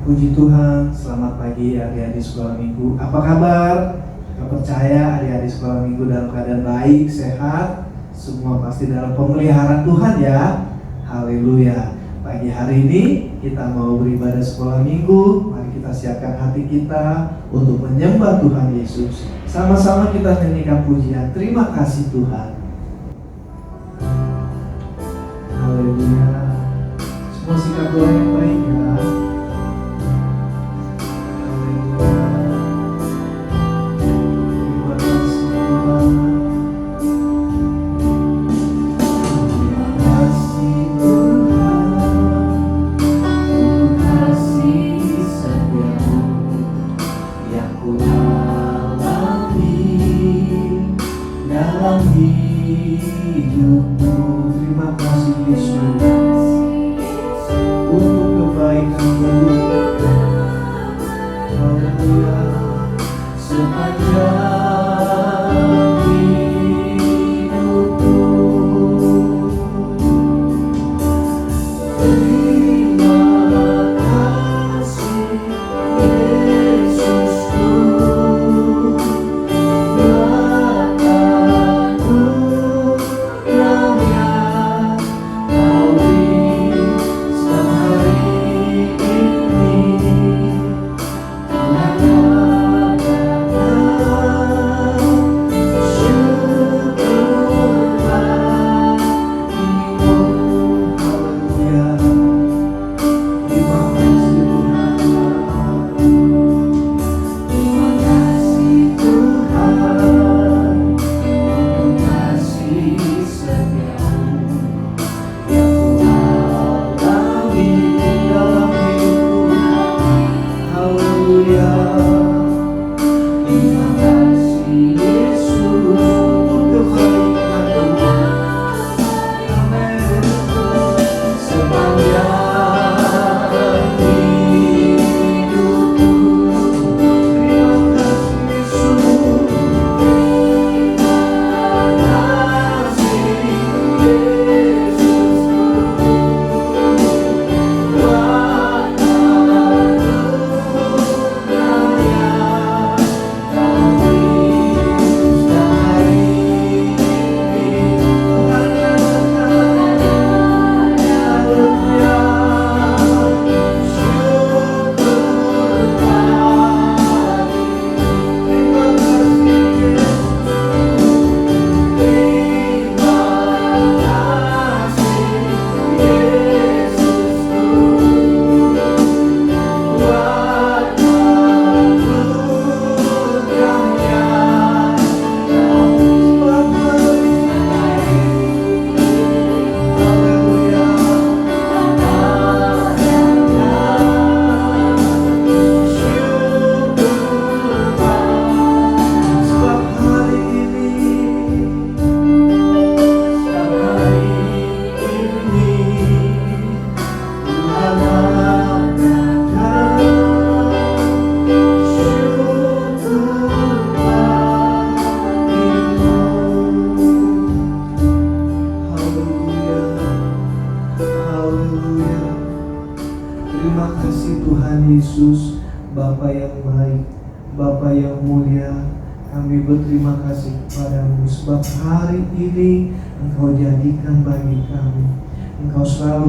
Puji Tuhan, selamat pagi adik-adik sekolah minggu. Apa kabar? Saya percaya adik-adik sekolah minggu dalam keadaan baik, sehat, semua pasti dalam pemeliharaan Tuhan ya. Haleluya. Pagi hari ini kita mau beribadah sekolah minggu. Mari kita siapkan hati kita untuk menyembah Tuhan Yesus. Sama-sama kita nyanyikan pujian. Terima kasih Tuhan. Haleluya. Semua sikap doa yang baik ya.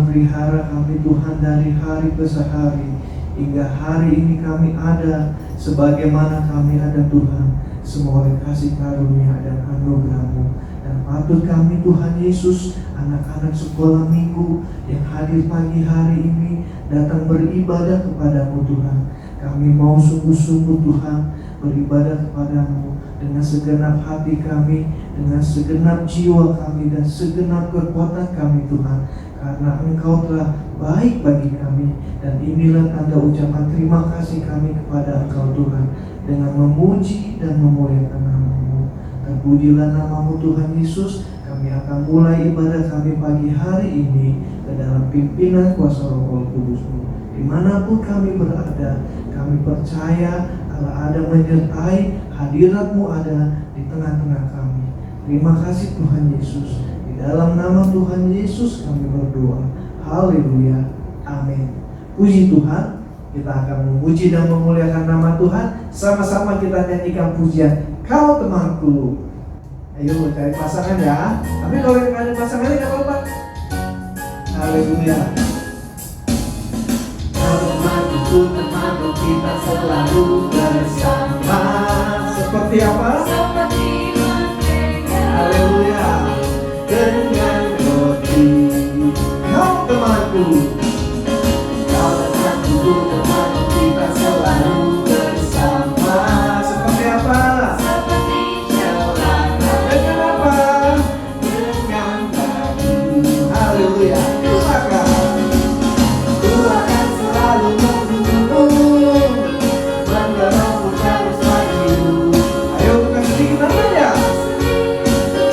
Pelihara kami Tuhan dari hari ke hari hingga hari ini kami ada sebagaimana kami ada Tuhan, semua oleh kasih karunia dan anugerah-Mu. Dan patut kami Tuhan Yesus, anak-anak sekolah minggu yang hadir pagi hari ini datang beribadah kepada-Mu Tuhan. Kami mau sungguh-sungguh Tuhan beribadah kepada-Mu dengan segenap hati kami, dengan segenap jiwa kami dan segenap kekuatan kami Tuhan. Karena Engkau telah baik bagi kami. Dan inilah tanda ucapan terima kasih kami kepada Engkau Tuhan, dengan memuji dan memuliakan nama-Mu. Terpujilah nama-Mu Tuhan Yesus. Kami akan mulai ibadah kami pagi hari ini ke dalam pimpinan kuasa Roh Kudus-Mu. Dimanapun kami berada, kami percaya Allah ada menyertai, hadirat-Mu ada di tengah-tengah kami. Terima kasih Tuhan Yesus. Dalam nama Tuhan Yesus kami berdoa. Haleluya. Amin. Puji Tuhan. kita akan memuji dan memuliakan nama Tuhan. Sama-sama kita nyanyikan pujian Kau Temanku. Ayo cari pasangan ya. Tapi kalau yang ada pasangannya gak apa-apa. Haleluya. Kau temanku, temanku, kita selalu bersama. Seperti apa? Seperti mentega. Haleluya. Dengan roti. Kau temanku. Kau temanku, temanku, kita selalu bersama. Seperti apa? Seperti celana. Dengan apa? Dengan baju. Haleluya. Ku akan selalu menunggu, mendorongmu terus maju. Ayo bukan sedikit namanya.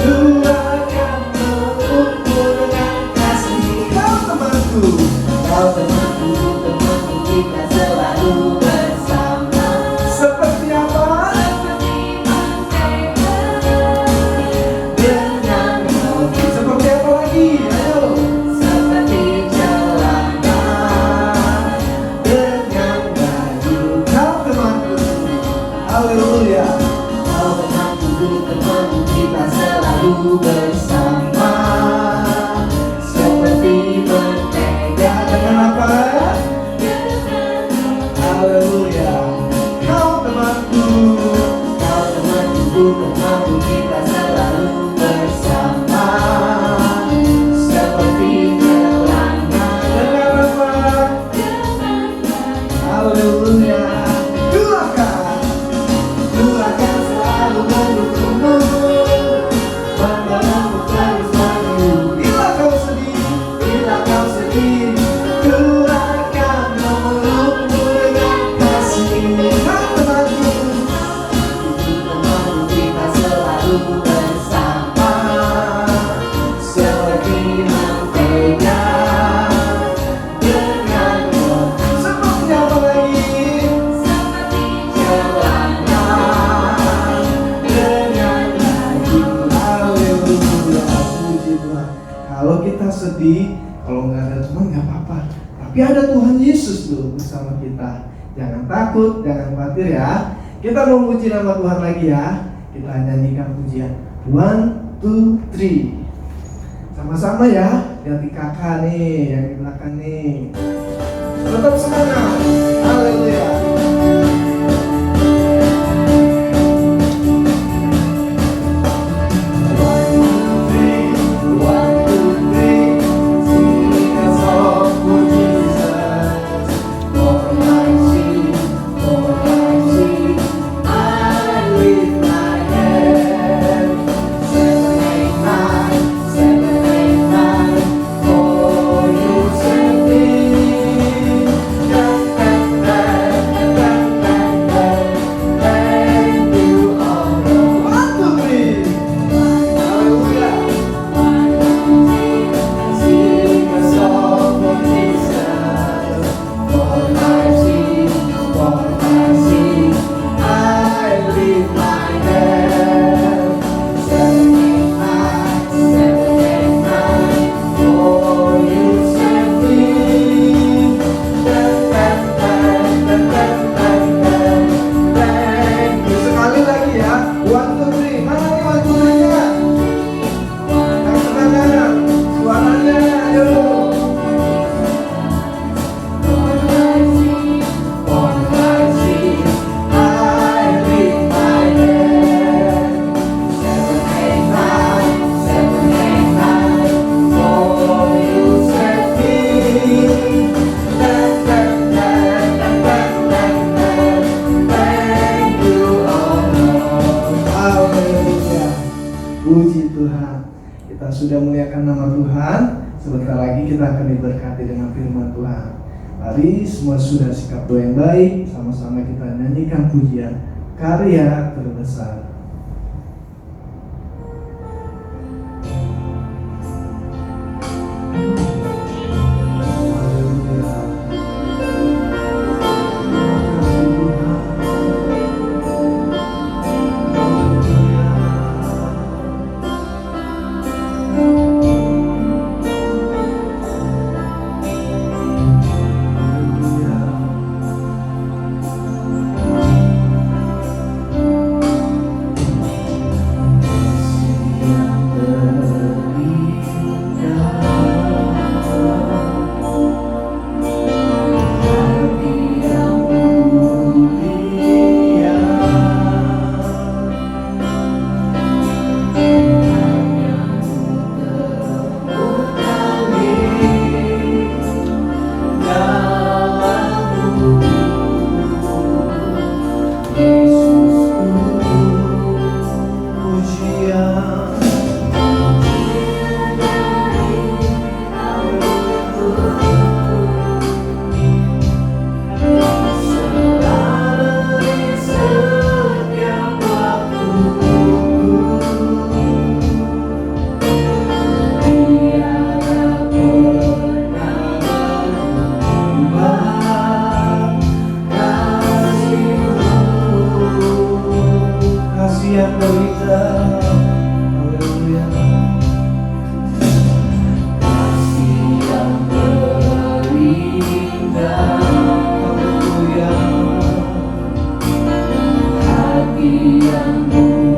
Ku akan melukmu dengan kasih. Kau temanku, kau temanku, temanku, kita selalu bersama. Seperti apa? Seperti mentega dengan roti. Seperti apa lagi? Ayo. Seperti celana dengan baju. Kau temanku. Haleluya. Kau temanku, temanku, kita selalu bersama. Seperti mentega dengan apa? Haleluya. Kau temanku, kau temanku, temanku, kita selalu bersama. Seperti celana dengan apa? Haleluya. Ku akan selalu mendukungmu, mendorongmu terus maju. Bila kau sedih, ku akan memelukmu dengan kasih. Kau temanku, temanku, kita selalu bersama. Seperti mentega dengan roti. Seperti apa lagi? Seperti celana dengan baju. Haleluya, puji Tuhan. Kalau kita sedih, kalau nggak ada teman nggak apa-apa. Tapi ada Tuhan Yesus loh bersama kita. Jangan takut, jangan khawatir ya. Kita mau puji nama Tuhan lagi ya. Kita nyanyikan pujian 1, 2, 3. Sama-sama ya. Ganti kakak nih yang di belakang nih. Tetap semangat. Haleluya. Puji Tuhan. Kita sudah muliakan nama Tuhan. Sebentar lagi kita akan diberkati dengan firman Tuhan. Mari semua sudah sikap doa yang baik. Sama-sama kita nyanyikan pujian Karya Terbesar. yang derita. Haleluya. Kasih yang berindah. Haleluya. Hati yang mulia.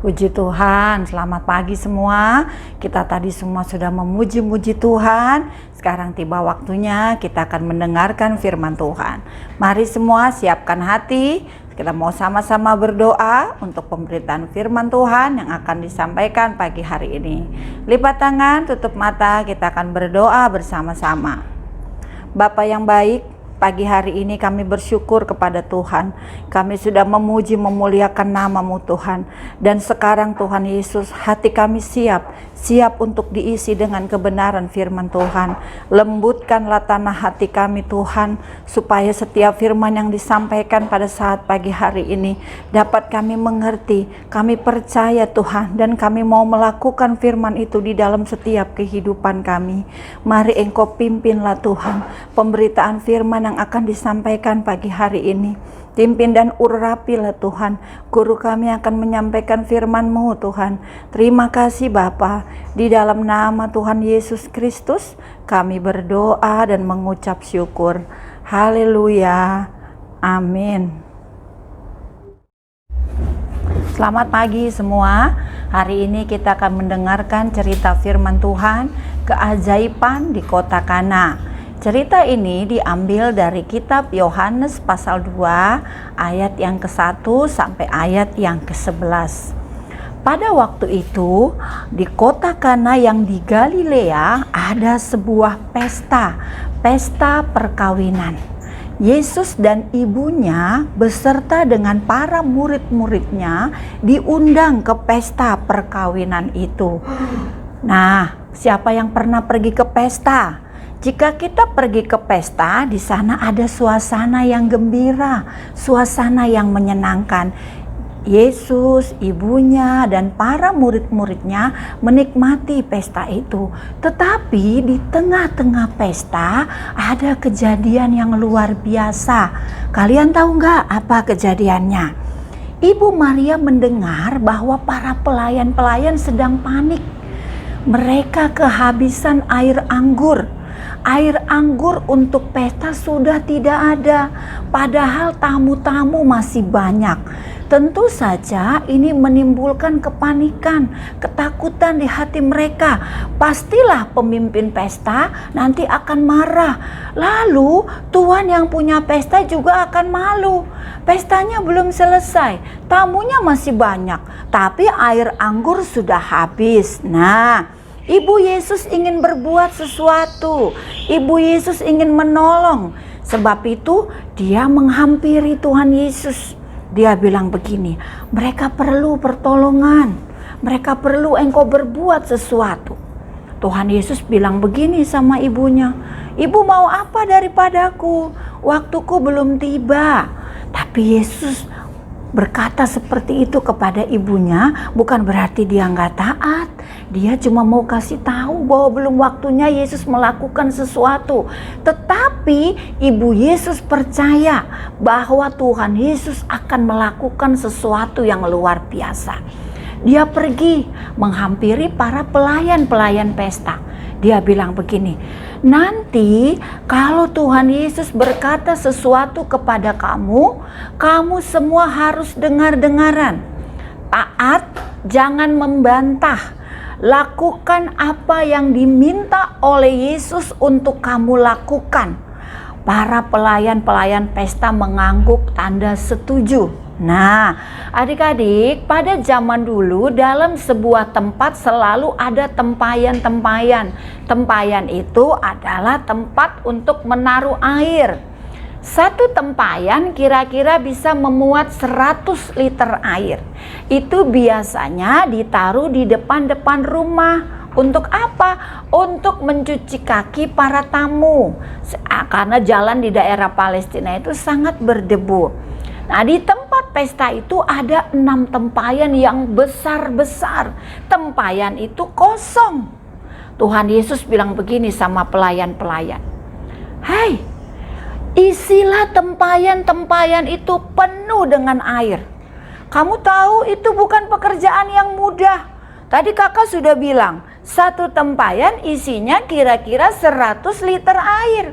Puji Tuhan, selamat pagi semua. Kita tadi semua sudah memuji-muji Tuhan. Sekarang tiba waktunya kita akan mendengarkan firman Tuhan. Mari semua siapkan hati. Kita mau sama-sama berdoa untuk pemberitaan firman Tuhan yang akan disampaikan pagi hari ini. Lipat tangan, tutup mata, kita akan berdoa bersama-sama. Bapa yang baik, pagi hari ini kami bersyukur kepada Tuhan. Kami sudah memuji memuliakan nama-Mu Tuhan. Dan sekarang Tuhan Yesus, hati kami siap siap untuk diisi dengan kebenaran firman Tuhan. Lembutkanlah tanah hati kami Tuhan, supaya setiap firman yang disampaikan pada saat pagi hari ini dapat kami mengerti, kami percaya Tuhan, dan kami mau melakukan firman itu di dalam setiap kehidupan kami. Mari Engkau pimpinlah Tuhan pemberitaan firman yang akan disampaikan pagi hari ini. Pimpin dan urapilah Tuhan, guru kami akan menyampaikan firman-Mu Tuhan. Terima kasih Bapa, di dalam nama Tuhan Yesus Kristus kami berdoa dan mengucap syukur. Haleluya, amin. Selamat pagi semua. Hari ini kita akan mendengarkan cerita firman Tuhan, keajaiban di kota Kana. Cerita ini diambil dari kitab Yohanes pasal 2 ayat yang ke-1 sampai ayat yang ke-11. Pada waktu itu di kota Kana yang di Galilea ada sebuah pesta perkawinan. Yesus dan ibunya beserta dengan para murid-muridnya diundang ke pesta perkawinan itu. Nah, siapa yang pernah pergi ke pesta? Jika kita pergi ke pesta, di sana ada suasana yang gembira, suasana yang menyenangkan. Yesus, ibunya, dan para murid-muridnya menikmati pesta itu. Tetapi di tengah-tengah pesta ada kejadian yang luar biasa. Kalian tahu nggak apa kejadiannya? Ibu Maria mendengar bahwa para pelayan-pelayan sedang panik. Mereka kehabisan air anggur. Air anggur untuk pesta sudah tidak ada, padahal tamu-tamu masih banyak. Tentu saja ini menimbulkan kepanikan, ketakutan di hati mereka. Pastilah pemimpin pesta nanti akan marah. Lalu tuan yang punya pesta juga akan malu. Pestanya belum selesai, tamunya masih banyak, tapi air anggur sudah habis. Nah, Ibu Yesus ingin berbuat sesuatu. Ibu Yesus ingin menolong. Sebab itu dia menghampiri Tuhan Yesus. Dia bilang begini, mereka perlu pertolongan. Mereka perlu Engkau berbuat sesuatu. Tuhan Yesus bilang begini sama ibunya, ibu mau apa daripadaku? Waktuku belum tiba. Tapi Yesus berkata seperti itu kepada ibunya bukan berarti dia nggak taat. Dia cuma mau kasih tahu bahwa belum waktunya Yesus melakukan sesuatu. Tetapi ibu Yesus percaya bahwa Tuhan Yesus akan melakukan sesuatu yang luar biasa. Dia pergi menghampiri para pelayan-pelayan pesta. Dia bilang begini, nanti kalau Tuhan Yesus berkata sesuatu kepada kamu, kamu semua harus dengar-dengaran. Taat, jangan membantah. Lakukan apa yang diminta oleh Yesus untuk kamu lakukan. Para pelayan-pelayan pesta mengangguk tanda setuju. Nah, adik-adik, pada zaman dulu dalam sebuah tempat selalu ada tempayan-tempayan. Tempayan itu adalah tempat untuk menaruh air. Satu tempayan kira-kira bisa memuat 100 liter air. Itu biasanya ditaruh di depan-depan rumah. Untuk apa? Untuk mencuci kaki para tamu. Karena jalan di daerah Palestina itu sangat berdebu. Nah, di tempat pesta itu ada 6 tempayan yang besar-besar. Tempayan itu kosong. Tuhan Yesus bilang begini sama pelayan-pelayan. Hei, isilah tempayan-tempayan itu penuh dengan air. Kamu tahu itu bukan pekerjaan yang mudah. Tadi kakak sudah bilang, satu tempayan isinya kira-kira 100 liter air.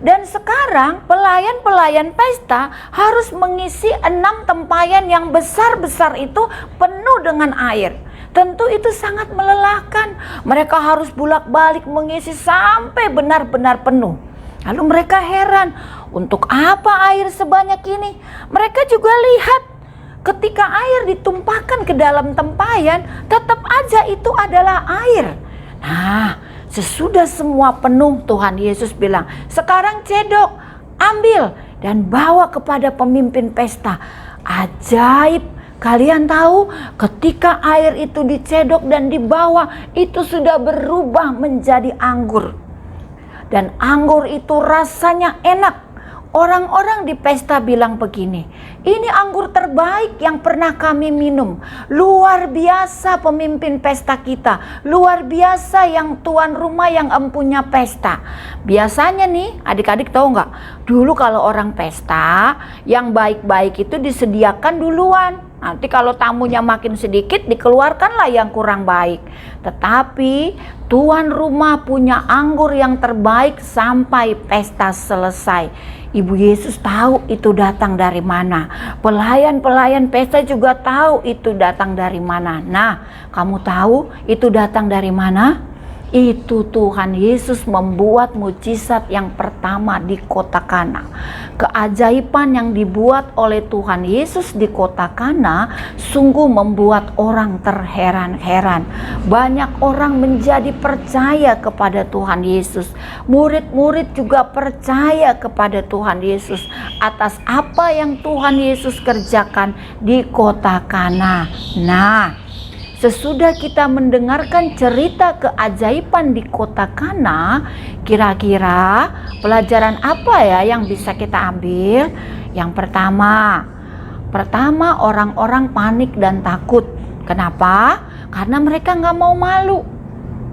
Dan sekarang pelayan-pelayan pesta harus mengisi 6 tempayan yang besar-besar itu penuh dengan air. Tentu itu sangat melelahkan. Mereka harus bolak-balik mengisi sampai benar-benar penuh. Lalu mereka heran, untuk apa air sebanyak ini? Mereka juga lihat, ketika air ditumpahkan ke dalam tempayan, tetap aja itu adalah air. Nah, sesudah semua penuh, Tuhan Yesus bilang, sekarang cedok, ambil dan bawa kepada pemimpin pesta. Ajaib, Kalian tahu ketika air itu dicedok dan dibawa, itu sudah berubah menjadi anggur. Dan anggur itu rasanya enak. Orang-orang di pesta bilang begini, ini anggur terbaik yang pernah kami minum. Luar biasa pemimpin pesta kita. Luar biasa yang tuan rumah yang empunya pesta. Biasanya nih adik-adik tahu nggak? Dulu kalau orang pesta yang baik-baik itu disediakan duluan. Nanti kalau tamunya makin sedikit dikeluarkanlah yang kurang baik. Tetapi tuan rumah punya anggur yang terbaik sampai pesta selesai. Ibu Yesus tahu itu datang dari mana. Pelayan-pelayan pesta juga tahu itu datang dari mana. Nah, kamu tahu itu datang dari mana? Itu Tuhan Yesus membuat mujizat yang pertama di kota Kana. Keajaiban yang dibuat oleh Tuhan Yesus di kota Kana sungguh membuat orang terheran-heran. Banyak orang menjadi percaya kepada Tuhan Yesus. Murid-murid juga percaya kepada Tuhan Yesus atas apa yang Tuhan Yesus kerjakan di kota Kana. Nah, sesudah kita mendengarkan cerita keajaiban di kota Kana, kira-kira pelajaran apa ya yang bisa kita ambil? Yang pertama orang-orang panik dan takut. Kenapa? Karena mereka nggak mau malu.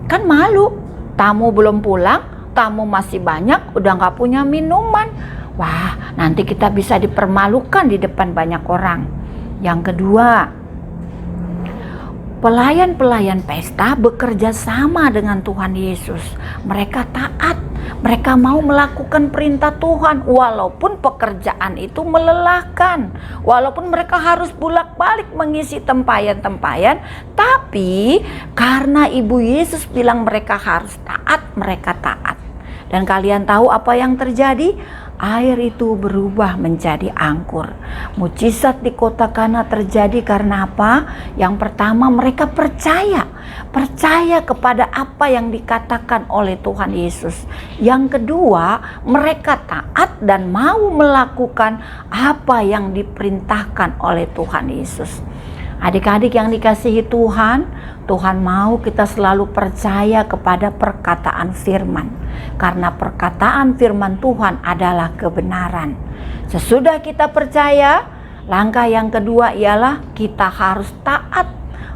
Kan malu, tamu belum pulang, tamu masih banyak, udah nggak punya minuman. Wah, nanti kita bisa dipermalukan di depan banyak orang. Yang kedua, pelayan-pelayan pesta bekerja sama dengan Tuhan Yesus. Mereka taat, mereka mau melakukan perintah Tuhan walaupun pekerjaan itu melelahkan. Walaupun mereka harus bolak-balik mengisi tempayan-tempayan, tapi karena Ibu Yesus bilang mereka harus taat, mereka taat. Dan kalian tahu apa yang terjadi? Air itu berubah menjadi anggur. Mujizat di kota Kana terjadi karena apa? Yang pertama, mereka percaya kepada apa yang dikatakan oleh Tuhan Yesus. Yang kedua, mereka taat dan mau melakukan apa yang diperintahkan oleh Tuhan Yesus. Adik-adik yang dikasihi Tuhan, Tuhan mau kita selalu percaya kepada perkataan firman. Karena perkataan firman Tuhan adalah kebenaran. Sesudah kita percaya, langkah yang kedua ialah kita harus taat.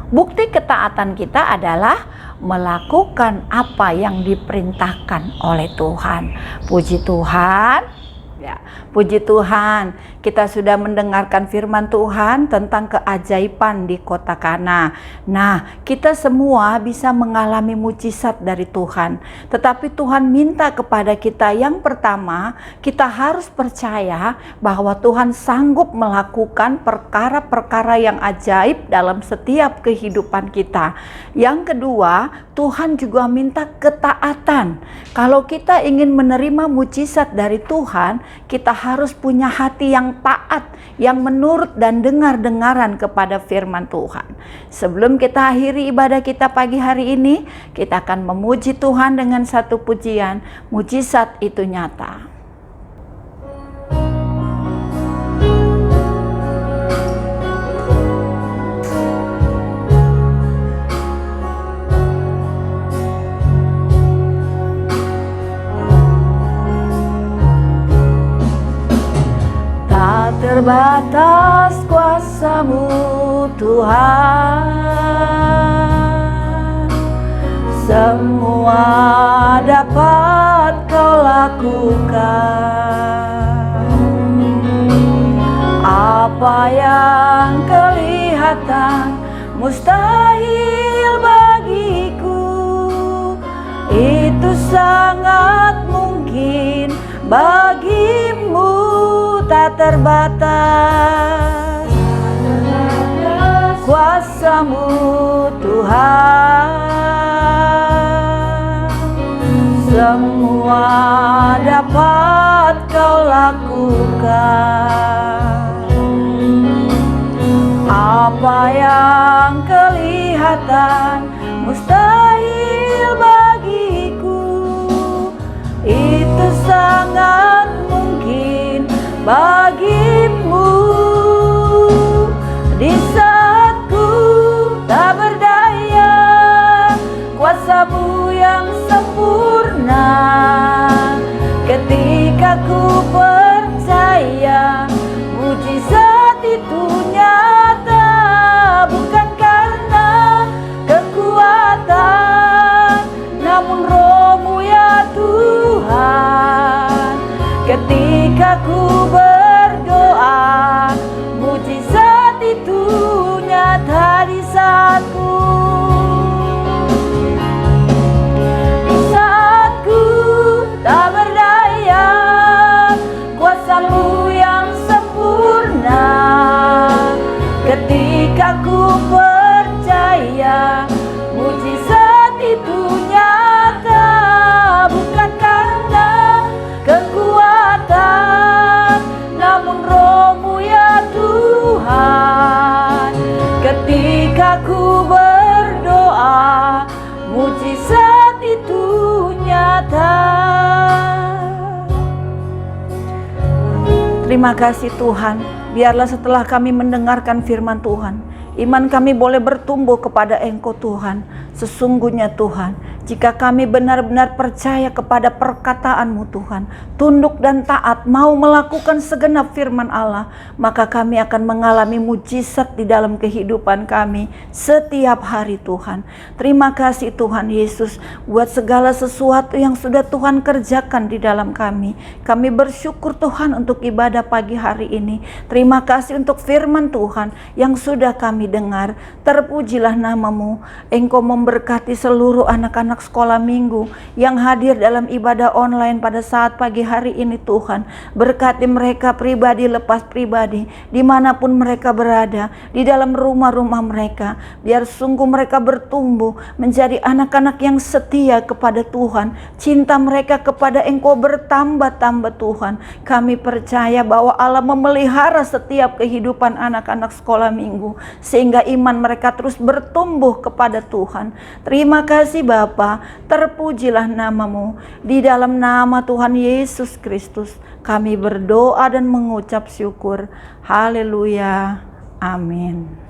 Bukti ketaatan kita adalah melakukan apa yang diperintahkan oleh Tuhan. Puji Tuhan. Ya, puji Tuhan, kita sudah mendengarkan firman Tuhan tentang keajaiban di kota Kana. Nah, kita semua bisa mengalami mujizat dari Tuhan. Tetapi Tuhan minta kepada kita yang pertama, kita harus percaya bahwa Tuhan sanggup melakukan perkara-perkara yang ajaib dalam setiap kehidupan kita. Yang kedua, Tuhan juga minta ketaatan. Kalau kita ingin menerima mujizat dari Tuhan, kita harus punya hati yang taat, yang menurut dan dengar-dengaran kepada firman Tuhan. Sebelum kita akhiri ibadah kita pagi hari ini, kita akan memuji Tuhan dengan satu pujian, mujizat itu nyata. Terbatas kuasa-Mu Tuhan, semua dapat Kau lakukan. Apa yang kelihatan mustahil bagiku, itu sangat mungkin bagimu. Tak terbatas kuasa-Mu Tuhan, semua dapat Kau lakukan. Apa yang kelihatan mustahil bagiku, itu sangat mungkin bagimu. Di saat ku tak berdaya, kuasa-Mu yang sempurna. Ketika ku percaya, mujizat itu nyata, bukan karena kekuatan, namun Roh-Mu ya Tuhan. Ketika ku berdoa, mujizat itu nyata di saatku. Di saat ku tak berdaya, kuasa-Mu yang sempurna. Ketika ku percaya, mujizat itu nyata, bukan karena kekuatan, namun Roh-Mu ya Tuhan. Ketika ku berdoa, mujizat itu nyata. Terima kasih Tuhan. Biarlah setelah kami mendengarkan firman Tuhan, iman kami boleh bertumbuh kepada Engkau Tuhan. Sesungguhnya Tuhan, jika kami benar-benar percaya kepada perkataan-Mu Tuhan, tunduk dan taat, mau melakukan segenap firman Allah, maka kami akan mengalami mujizat di dalam kehidupan kami setiap hari Tuhan. Terima kasih Tuhan Yesus buat segala sesuatu yang sudah Tuhan kerjakan di dalam kami. Kami bersyukur Tuhan untuk ibadah pagi hari ini. Terima kasih untuk firman Tuhan yang sudah kami dengar. Terpujilah nama-Mu. Engkau memberkati seluruh anak-anak sekolah minggu yang hadir dalam ibadah online pada saat pagi hari ini Tuhan. Berkati mereka pribadi lepas pribadi, dimanapun mereka berada, di dalam rumah-rumah mereka. Biar sungguh mereka bertumbuh menjadi anak-anak yang setia kepada Tuhan. Cinta mereka kepada Engkau bertambah-tambah Tuhan. Kami percaya bahwa Allah memelihara setiap kehidupan anak-anak sekolah minggu, sehingga iman mereka terus bertumbuh kepada Tuhan. Terima kasih Bapa, terpujilah nama-Mu. Di dalam nama Tuhan Yesus Kristus kami berdoa dan mengucap syukur. Haleluya. Amin.